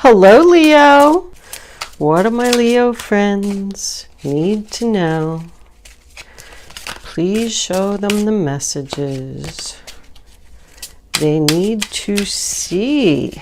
Hello, Leo. What do my Leo friends need to know? Please show them the messages they need to see.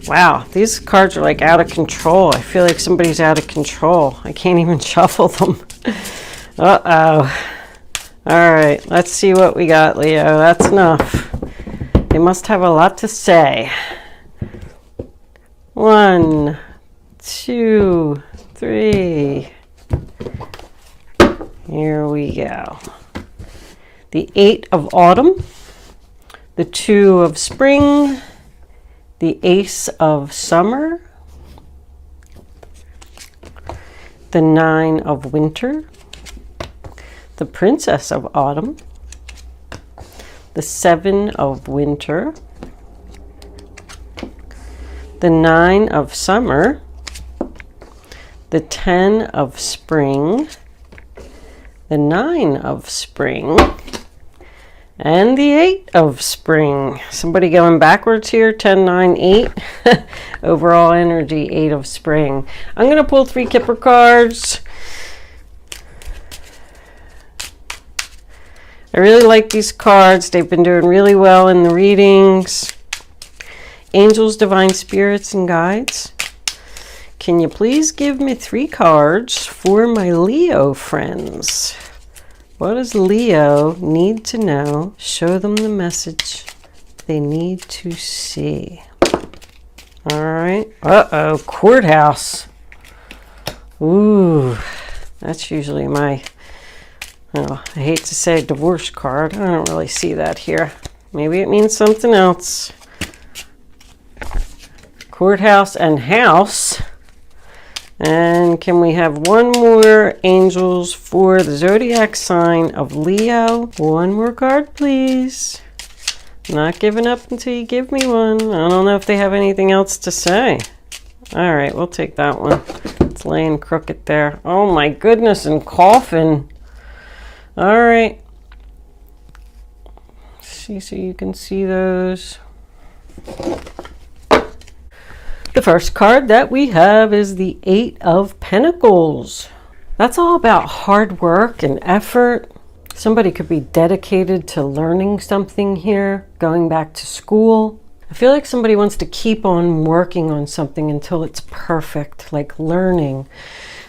Wow, these cards are like out of control. I feel like somebody's out of control. I can't even shuffle them. Uh-oh. All right, let's see what we got, Leo. That's enough. They must have a lot to say. 1, 2, 3. Here we go. The 8 of autumn, the 2 of spring, the ace of summer, the 9 of winter, the princess of autumn, the 7 of winter, the 9 of summer, the 10 of spring, the 9 of spring, and the 8 of spring. Somebody going backwards here, 10, 9, 8. Overall energy, 8 of spring. I'm going to pull 3 Kipper cards. I really like these cards. They've been doing really well in the readings. Angels, divine spirits, and guides. Can you please give me 3 cards for my Leo friends? What does Leo need to know? Show them the message they need to see. All right. Uh-oh, courthouse. Ooh, that's usually my... Oh, I hate to say divorce card. I don't really see that here. Maybe it means something else. Courthouse and house. And can we have one more angels for the zodiac sign of Leo? One more card, please. Not giving up until you give me one. I don't know if they have anything else to say. All right, we'll take that one. It's laying crooked there. Oh my goodness, and coffin. All right, see, so you can see those. The first card that we have is the 8 of Pentacles. That's all about hard work and effort. Somebody could be dedicated to learning something here, going back to school. I feel like somebody wants to keep on working on something until it's perfect, like learning.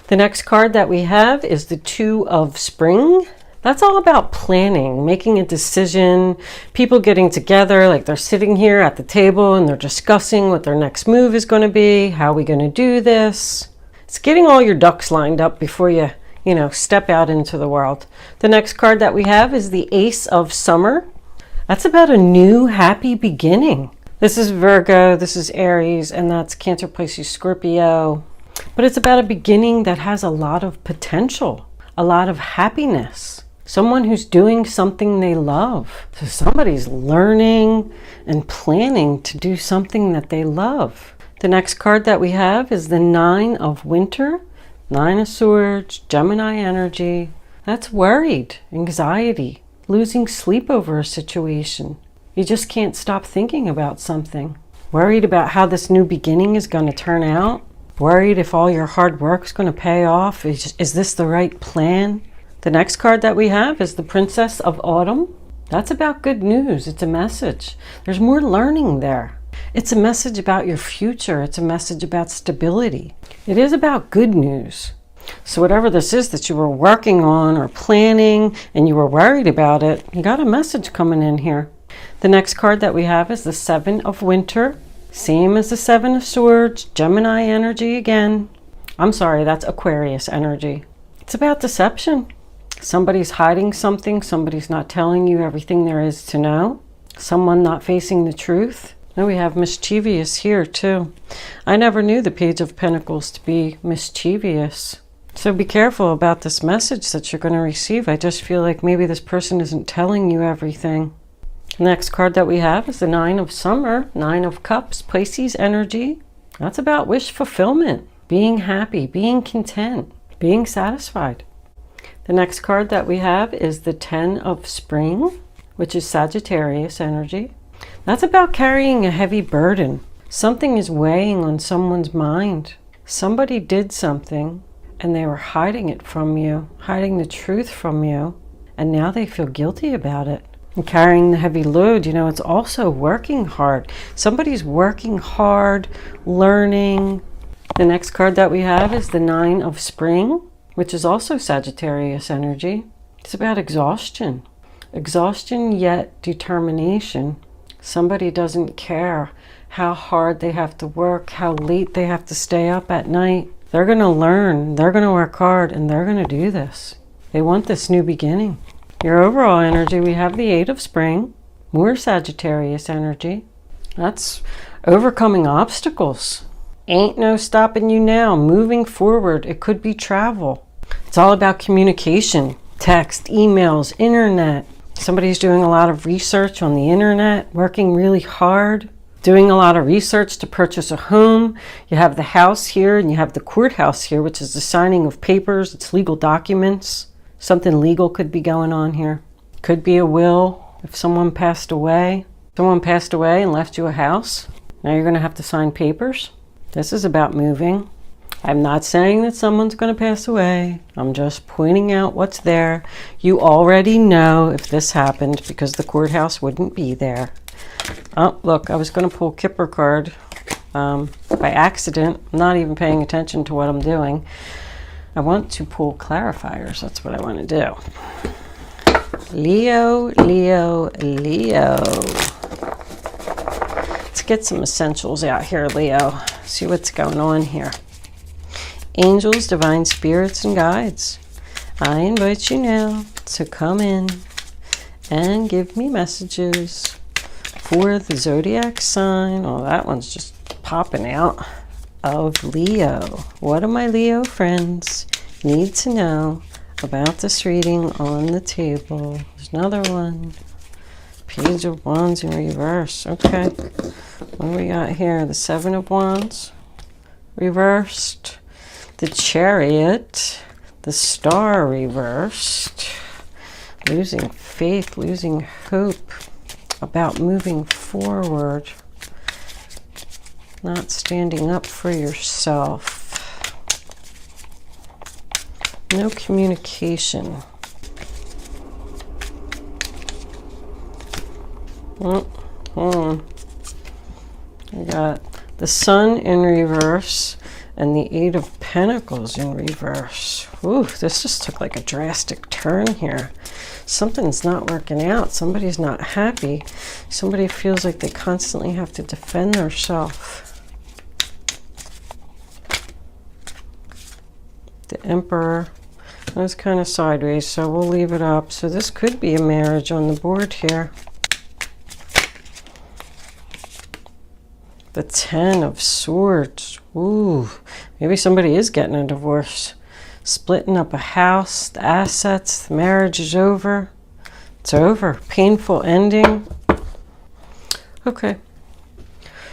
The next card that we have is the 2 of Spring. That's all about planning, making a decision, people getting together, like they're sitting here at the table and they're discussing what their next move is going to be, how are we going to do this. It's getting all your ducks lined up before you step out into the world. The next card that we have is the Ace of Summer. That's about a new, happy beginning. This is Virgo, this is Aries, and that's Cancer, Pisces, Scorpio. But it's about a beginning that has a lot of potential, a lot of happiness. Someone who's doing something they love. So somebody's learning and planning to do something that they love. The next card that we have is the 9 of Winter, 9 of Swords, Gemini energy. That's worried, anxiety, losing sleep over a situation. You just can't stop thinking about something. Worried about how this new beginning is going to turn out. Worried if all your hard work is going to pay off. Is this the right plan? The next card that we have is the Princess of Autumn. That's about good news. It's a message. There's more learning there. It's a message about your future. It's a message about stability. It is about good news. So whatever this is that you were working on or planning and you were worried about it, you got a message coming in here. The next card that we have is the 7 of Winter. Same as the 7 of Swords, Gemini energy again. I'm sorry, that's Aquarius energy. It's about deception. Somebody's hiding something. Somebody's not telling you everything there is to know. Someone not facing the truth. And we have mischievous here too. I never knew the Page of Pentacles to be mischievous. So be careful about this message that you're going to receive. I just feel like maybe this person isn't telling you everything. The next card that we have is the 9 of Summer, 9 of Cups, Pisces energy. That's about wish fulfillment, being happy, being content, being satisfied. The next card that we have is the 10 of Spring, which is Sagittarius energy. That's about carrying a heavy burden. Something is weighing on someone's mind. Somebody did something and they were hiding it from you, hiding the truth from you, and now they feel guilty about it. And carrying the heavy load, you know, it's also working hard. Somebody's working hard, learning. The next card that we have is the Nine of Spring, which is also Sagittarius energy. It's about exhaustion. Exhaustion yet determination. Somebody doesn't care how hard they have to work, how late they have to stay up at night. They're going to learn, they're going to work hard, and they're going to do this. They want this new beginning. Your overall energy, we have the Eight of Spring, more Sagittarius energy. That's overcoming obstacles. Ain't no stopping you now, moving forward. It could be travel. It's all about communication, text, emails, internet. Somebody's doing a lot of research on the internet, working really hard, doing a lot of research to purchase a home. You have the house here and you have the courthouse here, which is the signing of papers. It's legal documents. Something legal could be going on here. Could be a will if someone passed away. Someone passed away and left you a house. Now you're going to have to sign papers. This is about moving. I'm not saying that someone's going to pass away. I'm just pointing out what's there. You already know if this happened because the courthouse wouldn't be there. Oh, look, I was going to pull Kipper card by accident. I'm not even paying attention to what I'm doing. I want to pull clarifiers. That's what I want to do. Leo, Leo, Leo. Let's get some essentials out here, Leo. See what's going on here. Angels, divine spirits, and guides. I invite you now to come in and give me messages for the zodiac sign. Oh, that one's just popping out. Of Leo. What do my Leo friends need to know about this reading on the table? There's another one. Page of Wands in reverse. Okay. What do we got here? The Seven of Wands reversed. The Chariot. The Star reversed. Losing faith, losing hope about moving forward. Not standing up for yourself. No communication. Hold on. I got the Sun in reverse and the Eight of Pentacles in reverse. Ooh, this just took like a drastic turn here. Something's not working out. Somebody's not happy. Somebody feels like they constantly have to defend themselves. The Emperor. That's kind of sideways, so we'll leave it up. So this could be a marriage on the board here. The Ten of Swords. Ooh, maybe somebody is getting a divorce. Splitting up a house, the assets, the marriage is over. It's over. Painful ending. Okay.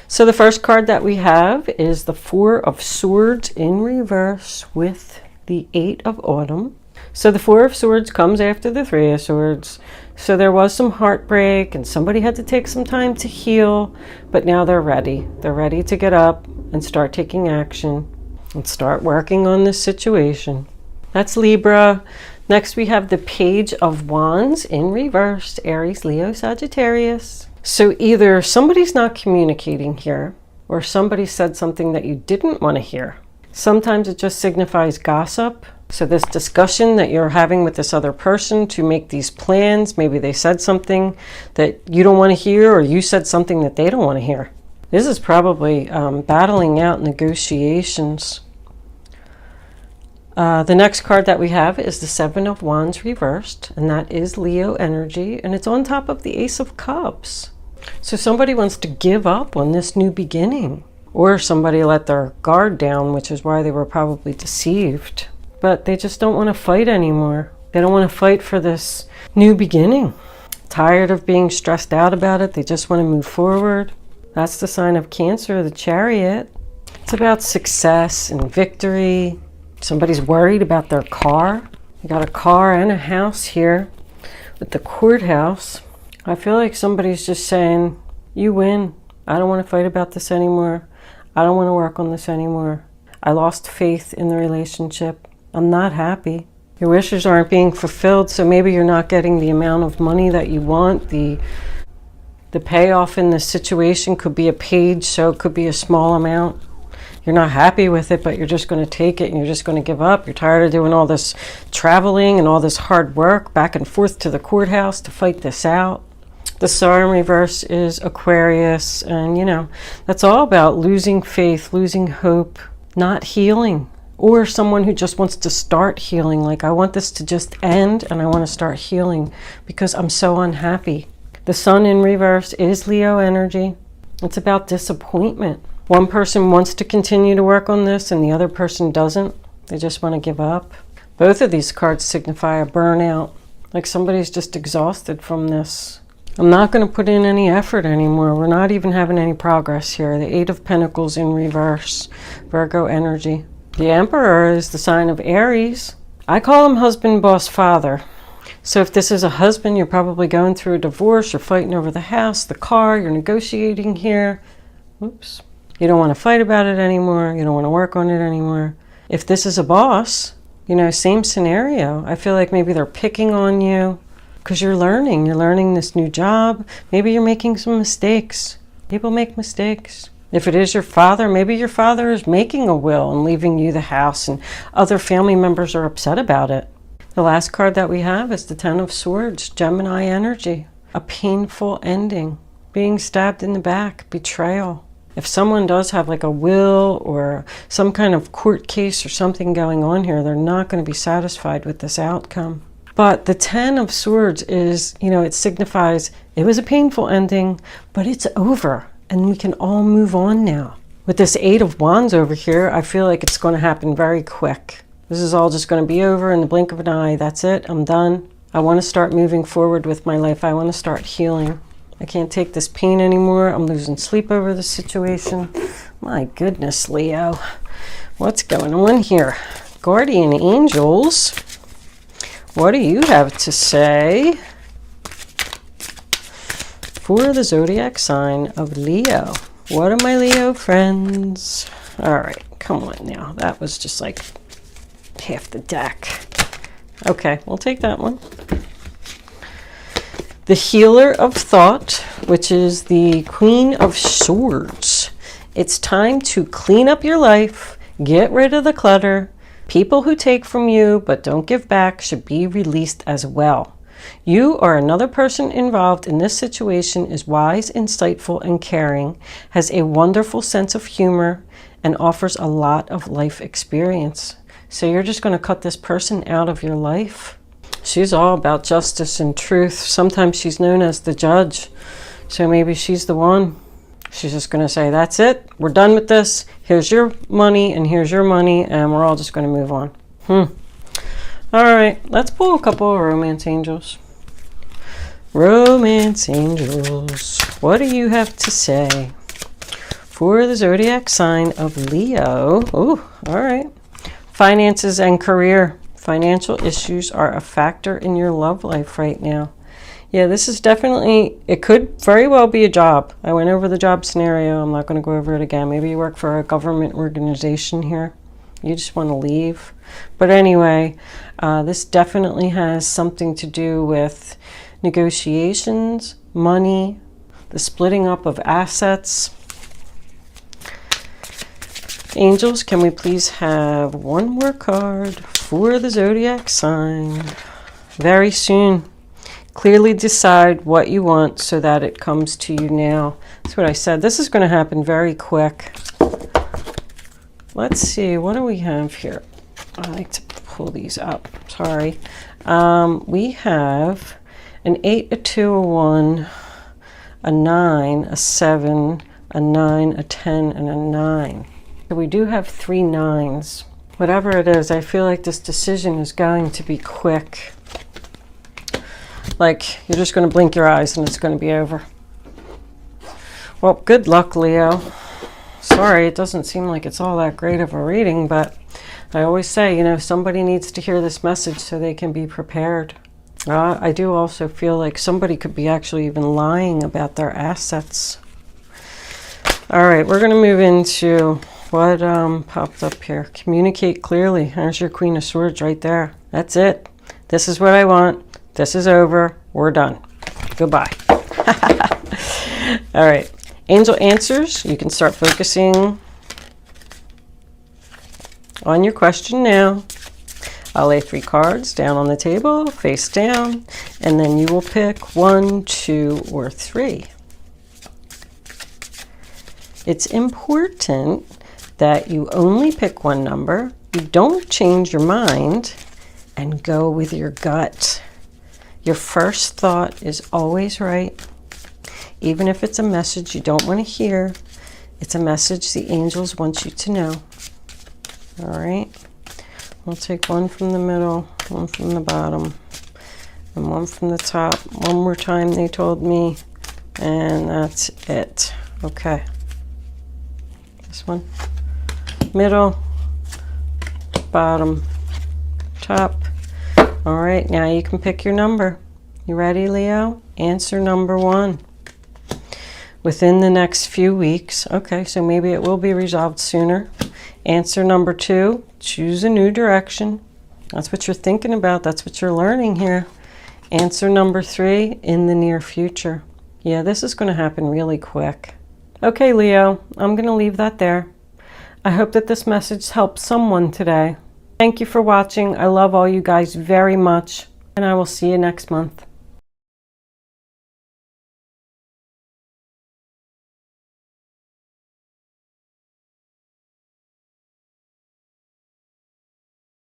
So the first card that we have is the Four of Swords in reverse with the Eight of Autumn. So the Four of Swords comes after the Three of Swords. So there was some heartbreak and somebody had to take some time to heal, but now they're ready. They're ready to get up and start taking action and start working on this situation. That's Libra. Next we have the Page of Wands in reverse, Aries, Leo, Sagittarius. So either somebody's not communicating here or somebody said something that you didn't want to hear. Sometimes it just signifies gossip. So this discussion that you're having with this other person to make these plans, maybe they said something that you don't want to hear or you said something that they don't want to hear. This is probably battling out negotiations. The next card that we have is the Seven of Wands reversed, and that is Leo energy, and it's on top of the Ace of Cups. So somebody wants to give up on this new beginning, or somebody let their guard down, which is why they were probably deceived. But they just don't want to fight anymore. They don't want to fight for this new beginning. Tired of being stressed out about it. They just want to move forward. That's the sign of Cancer, the Chariot. It's about success and victory. Somebody's worried about their car. You got a car and a house here with the courthouse. I feel like somebody's just saying, you win. I don't want to fight about this anymore. I don't want to work on this anymore. I lost faith in the relationship. I'm not happy. Your wishes aren't being fulfilled, so maybe you're not getting the amount of money that you want. The payoff in this situation could be a page, so it could be a small amount. You're not happy with it, but you're just going to take it and you're just going to give up. You're tired of doing all this traveling and all this hard work back and forth to the courthouse to fight this out. The Star in reverse is Aquarius, and you know, that's all about losing faith, losing hope, not healing, or someone who just wants to start healing. Like, I want this to just end and I want to start healing because I'm so unhappy. The Sun in reverse is Leo energy. It's about disappointment. One person wants to continue to work on this and the other person doesn't. They just want to give up. Both of these cards signify a burnout. Like somebody's just exhausted from this. I'm not going to put in any effort anymore. We're not even having any progress here. The Eight of Pentacles in reverse, Virgo energy. The Emperor is the sign of Aries. I call him husband, boss, father. So if this is a husband, you're probably going through a divorce, you're fighting over the house, the car, you're negotiating here. Oops. You don't want to fight about it anymore. You don't want to work on it anymore. If this is a boss, you know, same scenario. I feel like maybe they're picking on you because you're learning this new job. Maybe you're making some mistakes. People make mistakes. If it is your father, maybe your father is making a will and leaving you the house and other family members are upset about it. The last card that we have is the Ten of Swords, Gemini energy. A painful ending, being stabbed in the back, betrayal. If someone does have like a will or some kind of court case or something going on here, they're not going to be satisfied with this outcome. But the Ten of Swords is, you know, it signifies it was a painful ending, but it's over and we can all move on now. With this Eight of Wands over here, I feel like it's going to happen very quick. This is all just going to be over in the blink of an eye. That's it. I'm done. I want to start moving forward with my life. I want to start healing. I can't take this pain anymore. I'm losing sleep over the situation. My goodness, Leo. What's going on here? Guardian angels, what do you have to say for the zodiac sign of Leo? What are my Leo friends? All right, come on now. That was just like half the deck. Okay, we'll take that one. The Healer of Thought, which is the Queen of Swords. It's time to clean up your life, get rid of the clutter. People who take from you but don't give back should be released as well. You or another person involved in this situation is wise, insightful, and caring, has a wonderful sense of humor, and offers a lot of life experience. So you're just going to cut this person out of your life? She's all about justice and truth. Sometimes she's known as the judge. So maybe she's the one. She's just going to say, that's it. We're done with this. Here's your money and here's your money. And we're all just going to move on. All right. Let's pull a couple of romance angels. Romance angels. What do you have to say for the zodiac sign of Leo? Oh, all right. Finances and career. Financial issues are a factor in your love life right now. Yeah, this is definitely, it could very well be a job. I went over the job scenario. I'm not going to go over it again. Maybe you work for a government organization here. You just want to leave. But anyway, this definitely has something to do with negotiations, money, the splitting up of assets. Angels, can we please have one more card for the zodiac sign? Very soon. Clearly decide what you want so that it comes to you now. That's what I said. This is going to happen very quick. Let's see. What do we have here? I like to pull these up. Sorry. We have an 8, a 2, a 1, a 9, a 7, a 9, a 10, and a 9. So we do have 3 9s. Whatever it is, I feel like this decision is going to be quick. Like, you're just going to blink your eyes and it's going to be over. Well, good luck, Leo. Sorry, it doesn't seem like it's all that great of a reading, but I always say, you know, somebody needs to hear this message so they can be prepared. I do also feel like somebody could be actually even lying about their assets. All right, we're going to move into what popped up here. Communicate clearly. There's your Queen of Swords right there. That's it. This is what I want. This is over. We're done. Goodbye. All right. Angel answers. You can start focusing on your question now. I'll lay 3 cards down on the table, face down, and then you will pick 1, 2, or 3. It's important that you only pick one number. You don't change your mind and go with your gut. Your first thought is always right. Even if it's a message you don't want to hear, it's a message the angels want you to know. All right. We'll take 1 from the middle, 1 from the bottom, and 1 from the top. One more time, they told me, and that's it. Okay. This one, middle, bottom, top. All right, now you can pick your number. You ready, Leo? Answer number 1. Within the next few weeks. Okay, so maybe it will be resolved sooner. Answer number 2, choose a new direction. That's what you're thinking about. That's what you're learning here. Answer number 3, in the near future. Yeah, this is going to happen really quick. Okay, Leo, I'm going to leave that there. I hope that this message helps someone today. Thank you for watching. I love all you guys very much, and I will see you next month.